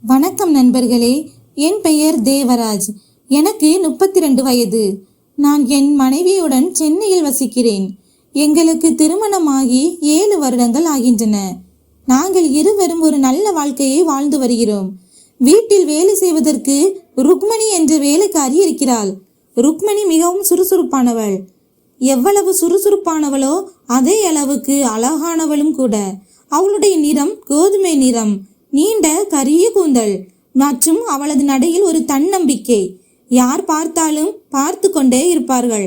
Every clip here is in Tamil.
வணக்கம் நண்பர்களே, என் பெயர் தேவராஜ். எனக்கு 32 வயது. நான் என் மனைவியுடன் சென்னையில் வசிக்கிறேன். எங்களுக்கு திருமணமாகி 7 வருடங்கள் ஆகின்றன. நாங்கள் இருவரும் ஒரு நல்ல வாழ்க்கையை வாழ்ந்து வருகிறோம். வீட்டில் வேலை செய்வதற்கு ருக்மணி என்ற வேலைக்காரி இருக்கிறாள். ருக்மணி மிகவும் சுறுசுறுப்பானவள். எவ்வளவு சுறுசுறுப்பானவளோ அதே அளவுக்கு அழகானவளும் கூட. அவளுடைய நிறம் கோதுமை நிறம், நீண்ட கரிய கூந்தல் மற்றும் அவளது நடையில் ஒரு தன்னம்பிக்கை. யார் பார்த்தாலும் பார்த்து கொண்டே இருப்பார்கள்.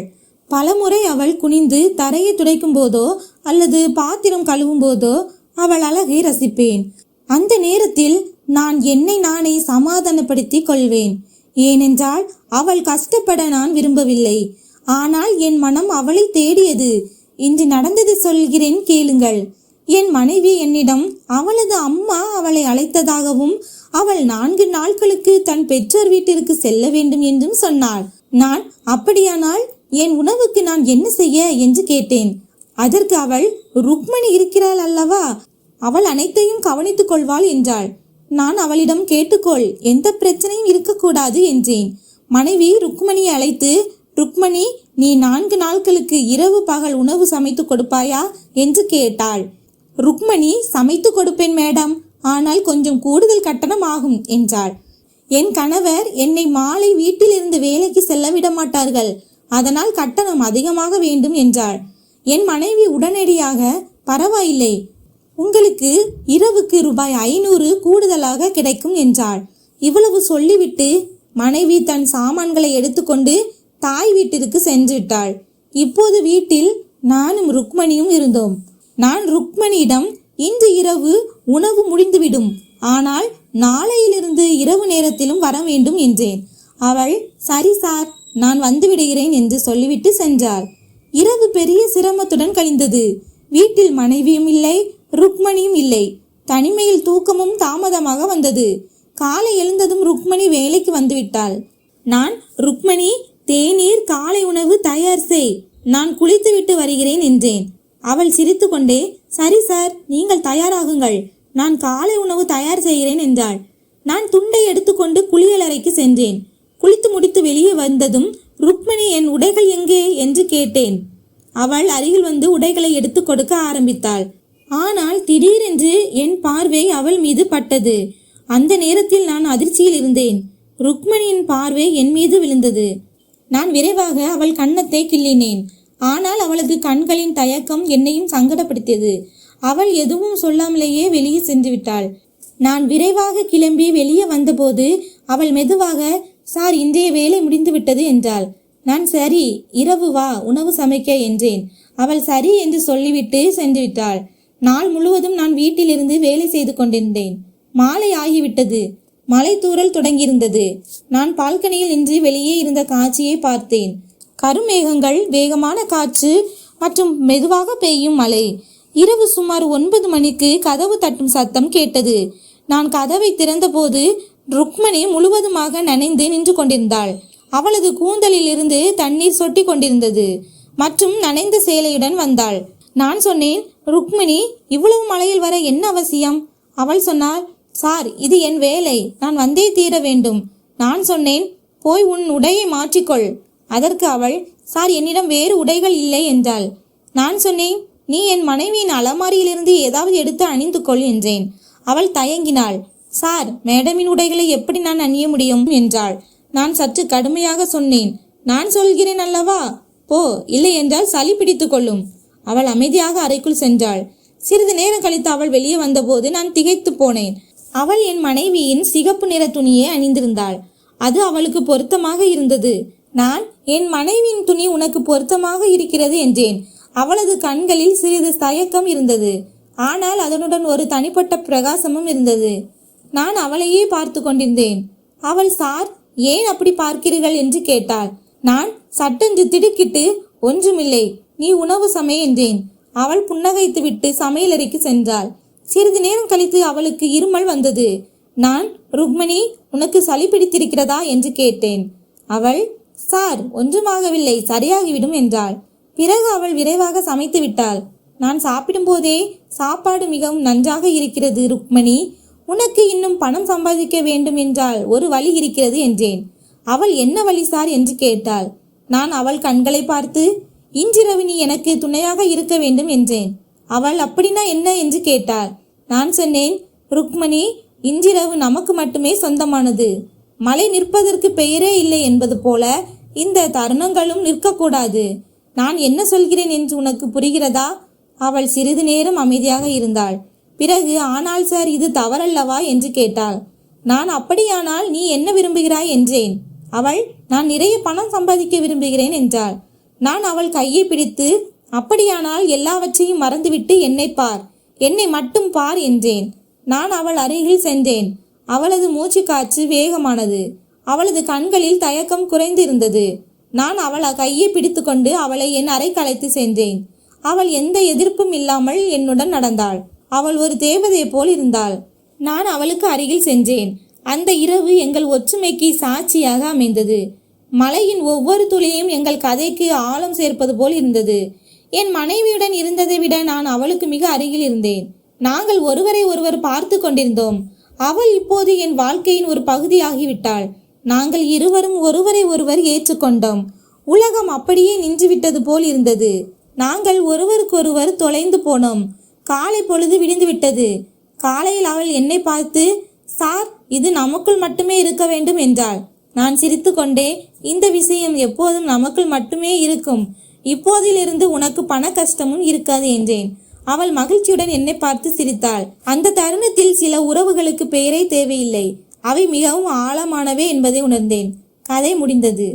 பலமுறை அவள் குனிந்து தரையை துடைக்கும் போதோ அல்லது பாத்திரம் கழுவும் போதோ அவள் அழகை ரசிப்பேன். அந்த நேரத்தில் நான் என்னை நானே சமாதானப்படுத்திக் கொள்வேன். ஏனென்றால் அவள் கஷ்டப்பட நான் விரும்பவில்லை. ஆனால் என் மனம் அவளை தேடியது. இன்று நடந்தது சொல்கிறேன், கேளுங்கள். என் மனைவி என்னிடம் அவளது அம்மா அவளை அழைத்ததாகவும் அவள் 4 நாட்களுக்கு தன் பெற்றோர் வீட்டிற்கு செல்ல வேண்டும் என்றும் சொன்னாள். நான் அப்படியானால் என் உணவுக்கு நான் என்ன செய்ய என்று கேட்டேன். அதற்கு அவள், ருக்மணி இருக்கிறாள் அல்லவா, அவள் அனைத்தையும் கவனித்துக் கொள்வாள் என்றாள். நான் அவளிடம், கேட்டுக்கொள், எந்த பிரச்சனையும் இருக்கக்கூடாது என்றேன். மனைவி ருக்மணியை அழைத்து, ருக்மணி, நீ 4 நாட்களுக்கு இரவு பகல் உணவு சமைத்து கொடுப்பாயா என்று கேட்டாள். ருக்மணி, சமைத்து கொடுப்பேன் மேடம், ஆனால் கொஞ்சம் கூடுதல் கட்டணம் ஆகும் என்றாள். என் கணவர் என்னை மாலை வீட்டிலிருந்து வேலைக்கு செல்ல விட மாட்டார்கள், அதனால் கட்டணம் அதிகமாக வேண்டும் என்றாள். என் மனைவி உடனடியாக, பரவாயில்லை, உங்களுக்கு இரவுக்கு ரூபாய் 500 கூடுதலாக கிடைக்கும் என்றாள். இவ்வளவு சொல்லிவிட்டு மனைவி தன் சாமான்களை எடுத்துக்கொண்டு தாய் வீட்டிற்கு சென்று விட்டாள். இப்போது வீட்டில் நானும் ருக்மணியும் இருந்தோம். நான் ருக்மணியிடம், இன்று இரவு உணவு முடிந்துவிடும், ஆனால் நாளையிலிருந்து இரவு நேரத்திலும் வர வேண்டும் என்றேன். அவள், சரி சார், நான் வந்து விடுகிறேன் என்று சொல்லிவிட்டு சென்றாள். இரவு பெரிய சிரமத்துடன் கழிந்தது. வீட்டில் மனைவியும் இல்லை, ருக்மணியும் இல்லை. தனிமையில் தூக்கமும் தாமதமாக வந்தது. காலை எழுந்ததும் ருக்மணி வேலைக்கு வந்துவிட்டாள். நான், ருக்மணி, தேநீர் காலை உணவு தயார் செய், நான் குளித்துவிட்டு வருகிறேன் என்றேன். அவள் சிரித்து கொண்டே, சரி சார், நீங்கள் தயாராகுங்கள், நான் காலை உணவு தயார் செய்கிறேன் என்றாள். நான் துண்டை எடுத்துக்கொண்டு குளியலறைக்கு சென்றேன். குளித்து முடித்து வெளியே வந்ததும், ருக்மணி, என் உடைகள் எங்கே என்று கேட்டேன். அவள் அருகில் வந்து உடைகளை எடுத்து கொடுக்க ஆரம்பித்தாள். ஆனால் திடீரென்று என் பார்வை அவள் மீது பட்டது. அந்த நேரத்தில் நான் அதிர்ச்சியில் இருந்தேன். ருக்மணியின் பார்வை என் மீது விழுந்தது. நான் விரைவாக அவள் கன்னத்தை கிள்ளினேன். ஆனால் அவளது கண்களின் தயக்கம் என்னையும் சங்கடப்படுத்தியது. அவள் எதுவும் சொல்லாமலேயே வெளியே சென்று விட்டாள். நான் விரைவாக கிளம்பி வெளியே வந்தபோது அவள் மெதுவாக, சார், இன்றைய வேலை முடிந்து விட்டது என்றாள். நான், சரி, இரவு வா, உணவு சமைக்க என்றேன். அவள் சரி என்று சொல்லிவிட்டு சென்று விட்டாள். நாள் முழுவதும் நான் வீட்டிலிருந்து வேலை செய்து கொண்டிருந்தேன். மாலை ஆகிவிட்டது. மழை தூறல் தொடங்கியிருந்தது. நான் பால்கனியில் நின்று வெளியே இருந்த காட்சியை பார்த்தேன். கருமேகங்கள், வேகமான காற்று மற்றும் மெதுவாக பெய்யும் மழை. இரவு சுமார் 9 மணிக்கு கதவு தட்டும் சத்தம் கேட்டது. நான் கதவை திறந்தபோது ருக்மணி முழுவதுமாக நனைந்து நின்று கொண்டிருந்தாள். அவளது கூந்தலில் இருந்து தண்ணீர் சொட்டி கொண்டிருந்தது மற்றும் நனைந்த சேலையுடன் வந்தாள். நான் சொன்னேன், ருக்மணி, இவ்வளவு மழையில் வர என்ன அவசியம்? அவள் சொன்னாள், சார், இது என் வேலை, நான் வந்தே தீர வேண்டும். நான் சொன்னேன், போய் உன் உடையை மாற்றிக்கொள். அதற்கு அவள், சார், என்னிடம் வேறு உடைகள் இல்லை என்றாள். நான் சொன்னேன், நீ என் மனைவியின் அலமாரியிலிருந்து ஏதாவது எடுத்து அணிந்து கொள் என்றேன். அவள் தயங்கினாள். சார், மேடமின் உடைகளை எப்படி நான் அணிய முடியும் என்றாள். நான் சற்று கடுமையாக சொன்னேன், நான் சொல்கிறேன் அல்லவா, போ, இல்லை என்றால் சளி பிடித்து கொள்ளும். அவள் அமைதியாக அறைக்குள் சென்றாள். சிறிது நேரம் கழித்து அவள் வெளியே வந்தபோது நான் திகைத்து போனேன். அவள் என் மனைவியின் சிகப்பு நிற துணியை அணிந்திருந்தாள். அது அவளுக்கு பொருத்தமாக இருந்தது. நான், என் மனைவியின் துணி உனக்கு பொருத்தமாக இருக்கிறது என்றேன். அவளது கண்களில் சிறிது தயக்கம் இருந்தது, ஆனால் அதனுடன் ஒரு தனிப்பட்ட பிரகாசமும் இருந்தது. நான் அவளையே பார்த்து கொண்டிருந்தேன். அவள், சார், ஏன் அப்படி பார்க்கிறீர்கள் என்று கேட்டாள். நான் சட்டென்று திடுக்கிட்டு, ஒன்றுமில்லை, நீ உணவு சமை என்றேன். அவள் புன்னகைத்துவிட்டு சமையலறைக்கு சென்றாள். சிறிது நேரம் கழித்து அவளுக்கு இருமல் வந்தது. நான், ருக்மணி, உனக்கு சளி பிடித்திருக்கிறதா என்று கேட்டேன். அவள், சார், ஒன்றுமாகவில்லை, சரியாகிவிடும் என்றாள். பிறகு அவள் விரைவாக சமைத்து விட்டாள். நான் சாப்பிடும் போதே, சாப்பாடு மிகவும் நன்றாக இருக்கிறது ருக்மணி, உனக்கு இன்னும் பணம் சம்பாதிக்க வேண்டும் என்றால் ஒரு வழி இருக்கிறது என்றேன். அவள் என்ன வழி சார் என்று கேட்டாள். நான் அவள் கண்களை பார்த்து, இன்றிரவு நீ எனக்கு துணையாக இருக்க வேண்டும் என்றேன். அவள் அப்படின்னா என்ன என்று கேட்டாள். நான் சொன்னேன், ருக்மணி, இன்றிரவு நமக்கு மட்டுமே சொந்தமானது. மழை நிற்பதற்கு பெயரே இல்லை என்பது போல இந்த தருணங்களும் நிற்கக்கூடாது. நான் என்ன சொல்கிறேன் என்று உனக்கு புரிகிறதா? அவள் சிறிது நேரம் அமைதியாக இருந்தாள். பிறகு, ஆனால் சார், இது தவறல்லவா என்று கேட்டாள். நான் அப்படியானால் நீ என்ன விரும்புகிறாய் என்றேன். அவள், நான் நிறைய பணம் சம்பாதிக்க விரும்புகிறேன் என்றாள். நான் அவள் கையை பிடித்து, அப்படியானால் எல்லாவற்றையும் மறந்துவிட்டு என்னை பார், என்னை மட்டும் பார் என்றேன். நான் அவள் அருகில் சென்றேன். அவளது மூச்சு காற்று வேகமானது. அவளது கண்களில் தயக்கம் குறைந்திருந்தது. நான் அவள் கையை பிடித்து கொண்டு அவளை என் அறைக்கு அழைத்து சென்றேன். அவள் எந்த எதிர்ப்பும் இல்லாமல் என்னுடன் நடந்தாள். அவள் ஒரு தேவதை போல் இருந்தாள். நான் அவளுக்கு அருகில் சென்றேன். அந்த இரவு எங்கள் ஒற்றுமைக்கு சாட்சியாக அமைந்தது. மலையின் ஒவ்வொரு துளியும் எங்கள் கதைக்கு ஆழம் சேர்ப்பது போல் இருந்தது. என் மனைவியுடன் இருந்ததை விட நான் அவளுக்கு மிக அருகில் இருந்தேன். நாங்கள் ஒருவரை ஒருவர் பார்த்து கொண்டிருந்தோம். அவள் இப்போது என் வாழ்க்கையின் ஒரு பகுதியாகிவிட்டாள். நாங்கள் இருவரும் ஒருவரை ஒருவர் ஏற்றுக்கொண்டோம். உலகம் அப்படியே நின்றுவிட்டது போல் இருந்தது. நாங்கள் ஒருவருக்கொருவர் தொலைந்து போனோம். காலை பொழுது விடிந்து விட்டது. காலையில் அவள் என்னை பார்த்து, சார், இது நமக்குள் மட்டுமே இருக்க வேண்டும் என்றாள். நான் சிரித்து கொண்டே, இந்த விஷயம் எப்போதும் நமக்குள் மட்டுமே இருக்கும். இப்போதிலிருந்து உனக்கு பண கஷ்டமும் இருக்காது என்றேன். அவள் மகிழ்ச்சியுடன் என்னை பார்த்து சிரித்தாள். அந்த தருணத்தில் சில உறவுகளுக்கு பெயரே தேவையில்லை, அவை மிகவும் ஆழமானவை என்பதை உணர்ந்தேன். கதை முடிந்தது.